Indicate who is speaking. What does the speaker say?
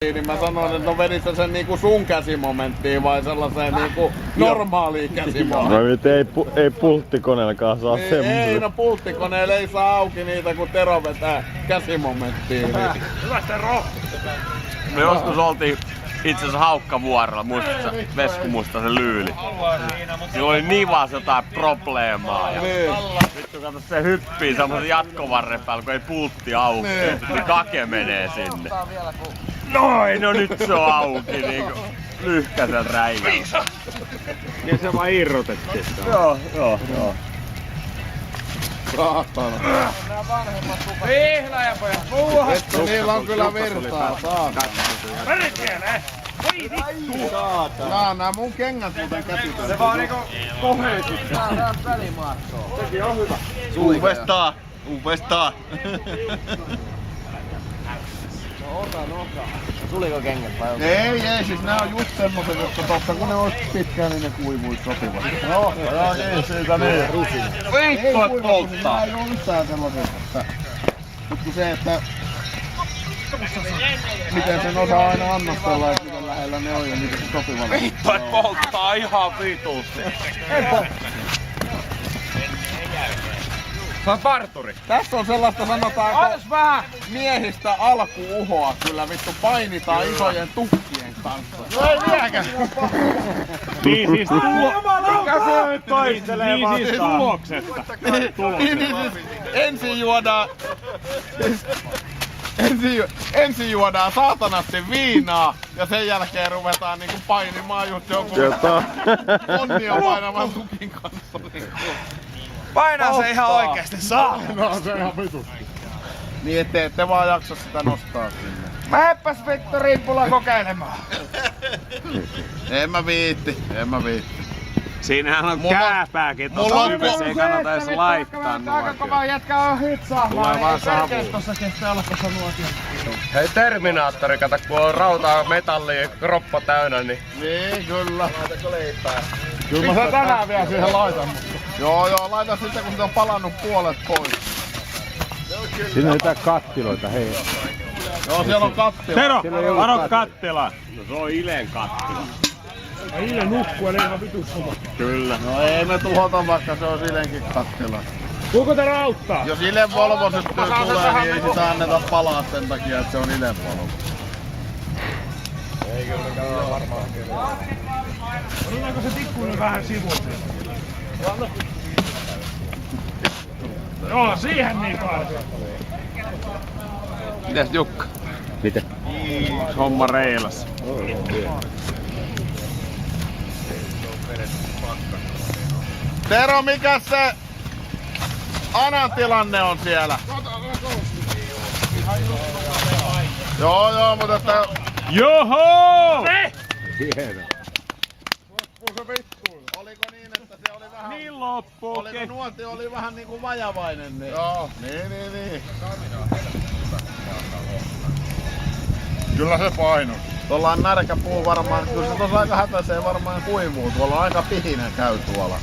Speaker 1: Niin mä sanoin, että no vedit sen niinku sun käsimomenttiin vai sellaiseen niinku normaaliin käsimomenttiin?
Speaker 2: No nyt ei pulttikoneellakaan saa
Speaker 1: niin,
Speaker 2: semmosia.
Speaker 1: ei, no pulttikoneella ei saa auki niitä kun Tero vetää käsimomenttiin. Niin.
Speaker 3: Hyvä Tero!
Speaker 4: Me joskus oltiin itse asiassa Haukkavuorolla, muistatko Vesku Mustasen Lyyli? Sillä oli nivas jotain probleemaa ja vittu kato se hyppii semmosen jatkovarren päällä kun ei pultti auki. Niin Kake menee sinne. Noin, no nyt se on auki niinku lyhkäsen räivällä.
Speaker 3: Ja se vaan irrotettiin.
Speaker 4: Joo.
Speaker 1: Saatana.
Speaker 3: Vihlaajapoja, puuha!
Speaker 1: Että niillä on kyllä virtaa, saatana.
Speaker 3: Perkele! Voi vittu!
Speaker 1: Nää mun kengät muuten käsitellä.
Speaker 3: Se vaan niinku koheesit.
Speaker 5: Tää välimaattoa.
Speaker 3: Sekin on hyvä.
Speaker 4: Uudestaan.
Speaker 5: Tuliko kengät vai onko?
Speaker 1: Ei, siis nää on just semmoset, että totta kun ne ois pitkään, niin ne kuivuis sopivasti. Joo, ei siitä niin.
Speaker 4: Vittu et polttaa!
Speaker 1: Ei oo yhtään sellaiset, että... Mut kun se, että... Miten sen osaa aina annostella, että miten lähellä ne on ja miten se sopivalla.
Speaker 4: Vittu et polttaa ihan vitusti!
Speaker 3: Se on parturi.
Speaker 1: Tässä on sellaista sanotaanko
Speaker 3: Otas vähän!
Speaker 1: miehistä alkuuhoa kyllä vittu painitaan isojen tukkien kanssa.
Speaker 3: No ei vieläkään! Niin siis mikä se nyt toistelee niin siis tuloksesta.
Speaker 1: Niin siis ensin juodaan saatanasti viinaa ja sen jälkeen ruvetaan niinku painimaan just jonkun onnia painavan tukin kanssa.
Speaker 3: Painaa se ihan oikeesti saa!
Speaker 1: No se ihan vitusti. Niin ettei ette vaan jaksa sitä nostaa sinne.
Speaker 3: Mähäppäs vittu rimpulla kokeilemaan!
Speaker 1: En mä viitti.
Speaker 4: Siinähän on
Speaker 1: Mulla-
Speaker 4: kääpääkin
Speaker 1: mulla
Speaker 4: tossa
Speaker 1: on-
Speaker 4: syvessä, ei kannata edes laittaa
Speaker 3: Aika kova
Speaker 4: nuotio.
Speaker 3: jätkä on hitsaamaan.
Speaker 4: Tulee vaan savu.
Speaker 3: Tossa kestää olla tossa nuotio.
Speaker 4: Hei Terminaattori, kato kun on rautaa metallia kroppa täynnä, niin
Speaker 1: Niin kyllä.
Speaker 3: Kyllä mä sen tänään vielä siihen laitan.
Speaker 1: Joo, laita sitten kun se on palannut puolet pois.
Speaker 2: Siinä on jotain kattiloita, hei.
Speaker 1: Joo, siellä on kattila.
Speaker 3: Tero,
Speaker 2: Siellä ei ollut
Speaker 3: varo
Speaker 2: kattila.
Speaker 3: kattila.
Speaker 4: no se on Ilen kattila.
Speaker 3: Ile nukkuu, eli ihan vitussa.
Speaker 4: Kyllä.
Speaker 1: No ei me tuhota vaikka se on Ilenkin kattila.
Speaker 3: Kuinka Tero auttaa?
Speaker 1: Jos Ilen Volvo sitten tulee, niin ei sitä anneta palaa sen takia, että se on Ilen Volvo.
Speaker 3: Otetaanko se tikkuinen vähän sivuun? Joo, siihen niin paljon.
Speaker 4: Mitäs Jukka?
Speaker 2: Mitä?
Speaker 4: Homma reilas.
Speaker 1: Tero, mikä se Anan tilanne on siellä? Joo, mutta että...
Speaker 3: Joho!
Speaker 2: Hieno.
Speaker 1: Oliko niin, että se oli vähän...
Speaker 3: Niin loppuu.
Speaker 1: Oliko nuotio oli vähän niinku vajavainen, niin... Joo. Niin. Kyllä se paino. Tuolla on närkäpuu varmaan, kyllä se tuossa aika hätäisee varmaan kuivuu. Tuolla on aika pihinen käy tuolla.